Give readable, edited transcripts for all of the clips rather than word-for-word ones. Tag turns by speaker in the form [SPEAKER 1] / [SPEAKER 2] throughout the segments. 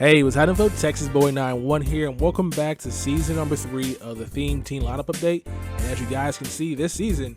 [SPEAKER 1] Hey, what's happening, folks? Texas Boy 91 here, and welcome back to season number 3 of the Theme Team Lineup Update. And as you guys can see, this season,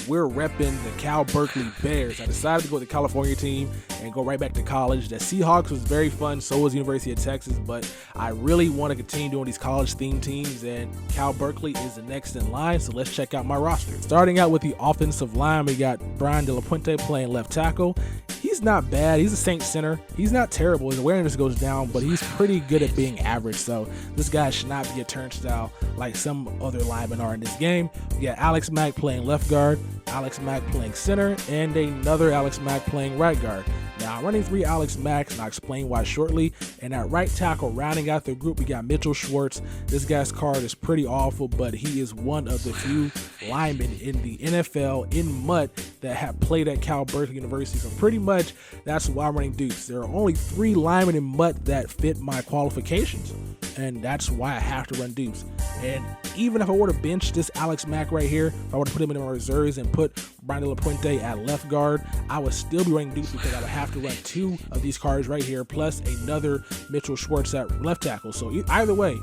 [SPEAKER 1] we're repping the Berkeley Bears. I decided to go with the California team and go right back to college. The Seahawks was very fun, so was University of Texas, but I really want to continue doing these college theme teams, and Berkeley is the next in line, so let's check out my roster. Starting out with the offensive line, we got Brian De La Puente playing left tackle. He's not bad. He's a Saints center. He's not terrible. His awareness goes down, but he's pretty good at being average, so this guy should not be a turnstile like some other linemen are in this game. We got Alex Mack playing left guard, Alex Mack playing center, and another Alex Mack playing right guard. Now, I'm running 3 Alex Macks, and I'll explain why shortly. And at right tackle, rounding out the group, we got Mitchell Schwartz. This guy's card is pretty awful, but he is one of the few linemen in the NFL in mud that have played at Berkeley University. So pretty much, that's why I'm running dupes. There are only 3 linemen in mud that fit my qualifications, and that's why I have to run dupes. And even if I were to bench this Alex Mack right here, if I were to put him in my reserves and put Brian De La Puente at left guard, I would still be running dupes because I would have to run 2 of these cards right here, plus another Mitchell Schwartz at left tackle. So either way,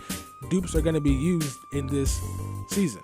[SPEAKER 1] dupes are going to be used in this season.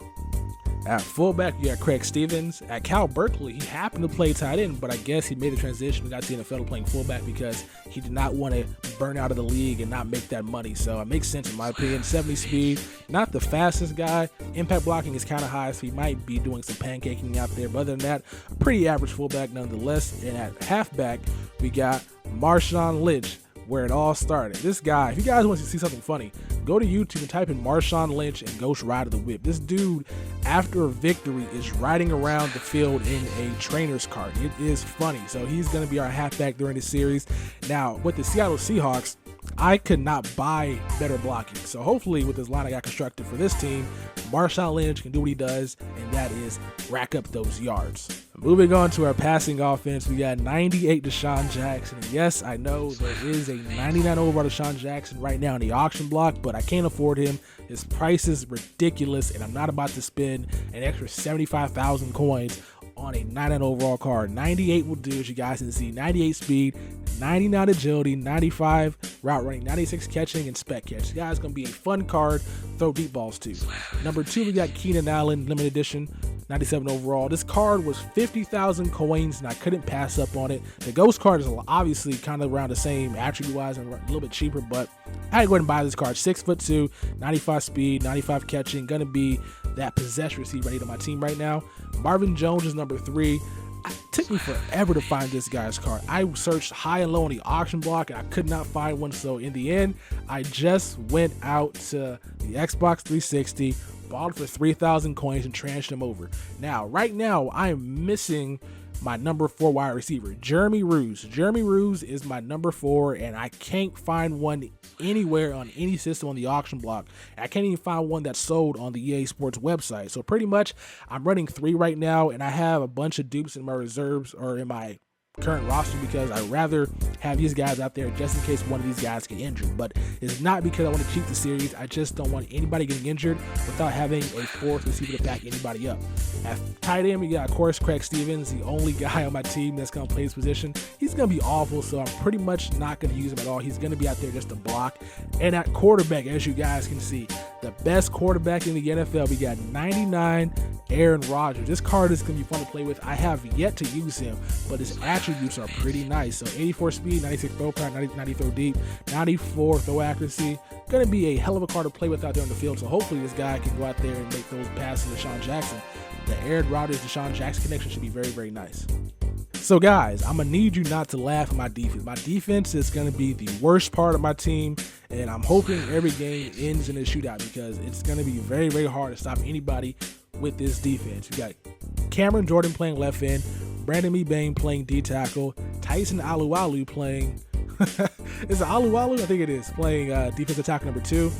[SPEAKER 1] At fullback, you got Craig Stevens. At Berkeley, he happened to play tight end, but I guess he made the transition and got to the NFL playing fullback because he did not want to burn out of the league and not make that money. So it makes sense in my opinion. 70 speed, not the fastest guy. Impact blocking is kind of high, so he might be doing some pancaking out there. But other than that, a pretty average fullback nonetheless. And at halfback, we got Marshawn Lynch, where it all started. This guy, if you guys want to see something funny, go to YouTube and type in Marshawn Lynch and Ghost Ride of the Whip. This dude, after a victory, is riding around the field in a trainer's cart. It is funny. So he's going to be our halfback during the series. Now, with the Seattle Seahawks, I could not buy better blocking. So hopefully with this line I got constructed for this team, Marshawn Lynch can do what he does, and that is rack up those yards. Moving on to our passing offense, we got 98 Deshaun Jackson. And yes, I know there is a 99 overall Deshaun Jackson right now in the auction block, but I can't afford him. His price is ridiculous, and I'm not about to spend an extra 75,000 coins on a 99 overall card. 98 will do, as you guys can see. 98 speed, 99 agility, 95 route running, 96 catching, and spec catch. This guy's going to be a fun card. Throw deep balls too. Number 2, we got Keenan Allen, limited edition, 97 overall. This card was 50,000 coins, and I couldn't pass up on it. The Ghost card is obviously kind of around the same attribute-wise and a little bit cheaper, but I had to go ahead and buy this card. 6'2", 95 speed, 95 catching, going to be that possession receiver I need on my team right now. Marvin Jones is number 3. It took me forever to find this guy's card. I searched high and low on the auction block, and I could not find one. So in the end, I just went out to the Xbox 360, bought it for 3,000 coins, and transferred him over. Now, right now, I am missing my number 4 wide receiver, Jeremy Ruse. Jeremy Ruse is my number 4, and I can't find one anywhere on any system on the auction block. I can't even find one that's sold on the EA Sports website. So pretty much, I'm running 3 right now, and I have a bunch of dupes in my reserves or in my current roster because I'd rather have these guys out there just in case one of these guys get injured. But it's not because I want to cheat the series. I just don't want anybody getting injured without having a 4th receiver to back anybody up. At tight end, we got, of course, Craig Stevens, the only guy on my team that's going to play this position. He's going to be awful, so I'm pretty much not going to use him at all. He's going to be out there just to block. And at quarterback, as you guys can see, the best quarterback in the NFL, we got 99 Aaron Rodgers. This card is going to be fun to play with. I have yet to use him, but his attributes are pretty nice. So 84 speed, 96 throw power, 90 throw deep, 94 throw accuracy. Going to be a hell of a card to play with out there on the field. So hopefully this guy can go out there and make those passes to Deshaun Jackson. The Aaron Rodgers Deshaun Jackson connection should be very, very nice. So guys, I'm going to need you not to laugh at my defense. My defense is going to be the worst part of my team, and I'm hoping every game ends in a shootout because it's going to be very, very hard to stop anybody with this defense. We got Cameron Jordan playing left end, Brandon Mebane playing D tackle, Tyson Alualu playing is it Alualu? I think it is, playing defensive tackle number 2.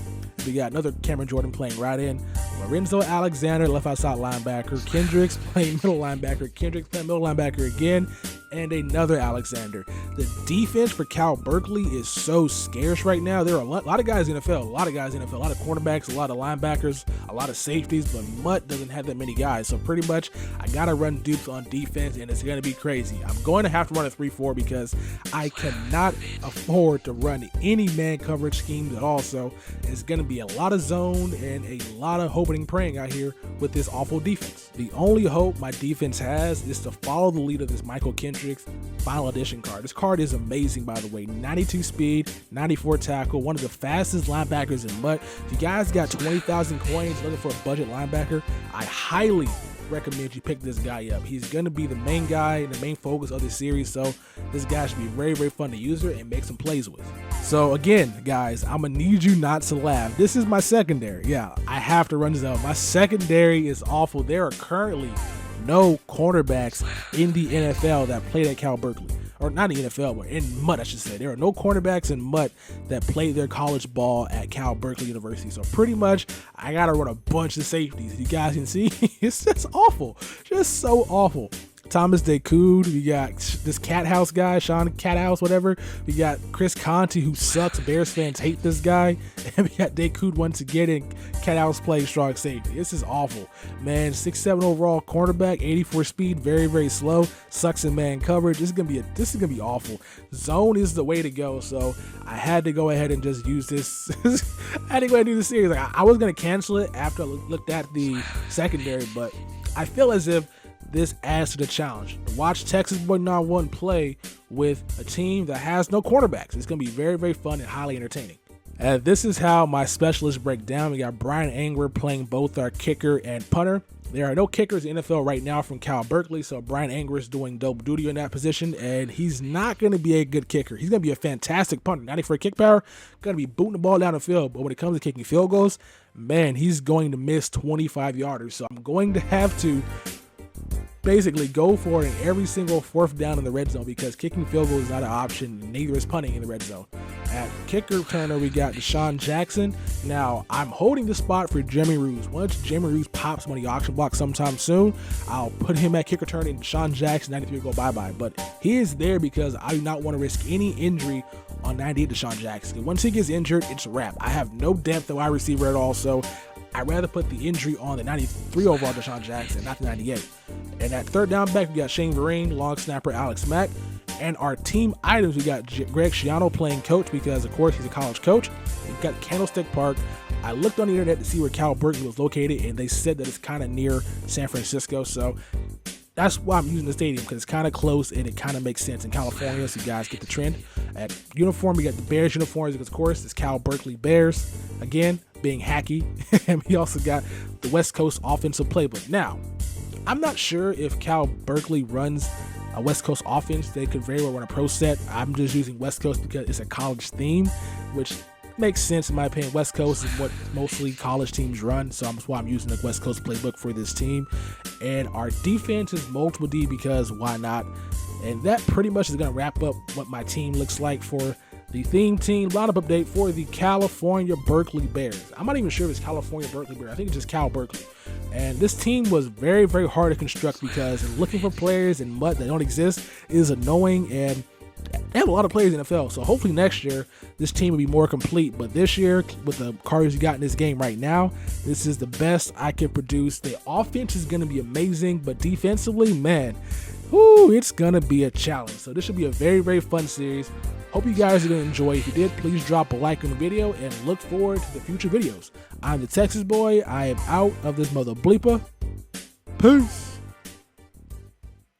[SPEAKER 1] We got another Cameron Jordan playing right end, Lorenzo Alexander left outside linebacker, Kendricks playing middle linebacker, Kendricks playing middle linebacker again, and another Alexander. The defense for Cal Berkeley is so scarce right now. There are a lot of guys in the NFL, a lot of cornerbacks, a lot of linebackers, a lot of safeties, but Mutt doesn't have that many guys. So pretty much I got to run dupes on defense, and it's going to be crazy. I'm going to have to run a 3-4 because I cannot afford to run any man coverage schemes at all. So it's going to be a lot of zone and a lot of hoping and praying out here with this awful defense. The only hope my defense has is to follow the lead of this Michael Kendrick's final edition card. This card is amazing, by the way. 92 speed, 94 tackle, one of the fastest linebackers in MUT. If you guys got 20,000 coins looking for a budget linebacker, I highly recommend you pick this guy up. He's going to be the main guy and the main focus of the series, so this guy should be very, very fun to use and make some plays with. So again, guys, I'm going to need you not to laugh. This is my secondary. Yeah, I have to run this out. My secondary is awful. There are currently no cornerbacks in the NFL that played at Cal Berkeley. Or not in the NFL, but in MUT, I should say. There are no cornerbacks in MUT that played their college ball at Cal Berkeley University. So pretty much, I got to run a bunch of safeties. You guys can see, it's just awful. Just so awful. Thomas DeCoud, we got this Cat House guy, Sean Cat House, whatever. We got Chris Conti, who sucks. Bears fans hate this guy. And we got DeCoud once again, and Cat House plays strong safety. This is awful, man. 6'7" overall cornerback, 84 speed, very, very slow. Sucks in man coverage. This is gonna be awful. Zone is the way to go. So I had to go ahead and just use this. I had to go ahead and do the series. Like, I was gonna cancel it after I looked at the secondary, but I feel as if this adds to the challenge. Watch Texas Boy 91 play with a team that has no cornerbacks. It's going to be very, very fun and highly entertaining. And this is how my specialists break down. We got Brian Angler playing both our kicker and punter. There are no kickers in the NFL right now from Cal Berkeley, so Brian Angler is doing double duty in that position, and he's not going to be a good kicker. He's going to be a fantastic punter. 94 kick power, going to be booting the ball down the field, but when it comes to kicking field goals, man, he's going to miss 25-yarders. So I'm going to have to basically go for it in every single fourth down in the red zone because kicking field goal is not an option. Neither is punting in the red zone. At kicker returner, we got Deshaun Jackson. Now, I'm holding the spot for Jimmy Ruse. Once Jimmy Ruse pops on the auction block sometime soon, I'll put him at kicker returner and Deshaun Jackson, 93, go bye-bye. But he is there because I do not want to risk any injury on 98 Deshaun Jackson. Once he gets injured, it's a wrap. I have no depth at wide receiver at all, so I'd rather put the injury on the 93 overall Deshaun Jackson, not the 98. And at third down back, we got Shane Vereen, long snapper Alex Mack. And our team items, we got Greg Schiano playing coach because, of course, he's a college coach. We've got Candlestick Park. I looked on the internet to see where Cal Berkeley was located, and they said that it's kind of near San Francisco. So that's why I'm using the stadium, because it's kind of close and it kind of makes sense in California, so you guys get the trend. At uniform, we got the Bears uniforms because, of course, it's Cal Berkeley Bears. Again, being hacky. And we also got the West Coast offensive playbook. Now, I'm not sure if Cal Berkeley runs a West Coast offense. They could very well run a pro set. I'm just using West Coast because it's a college theme, which makes sense in my opinion. West Coast is what mostly college teams run, so that's why I'm using the West Coast playbook for this team. And our defense is multiple D because why not? And that pretty much is going to wrap up what my team looks like for the theme team lineup update for the California Berkeley Bears. I'm not even sure if it's California Berkeley Bears. I think it's just Cal Berkeley. And this team was very, very hard to construct because looking for players in MUT that don't exist is annoying, and they have a lot of players in the NFL. So hopefully next year this team will be more complete. But this year, with the cards you got in this game right now, this is the best I can produce. The offense is going to be amazing, but defensively, man, it's going to be a challenge. So this should be a very, very fun series. Hope you guys are going to enjoy. If you did, please drop a like on the video and look forward to the future videos. I'm the Texas Boy. I am out of this mother bleeper. Peace.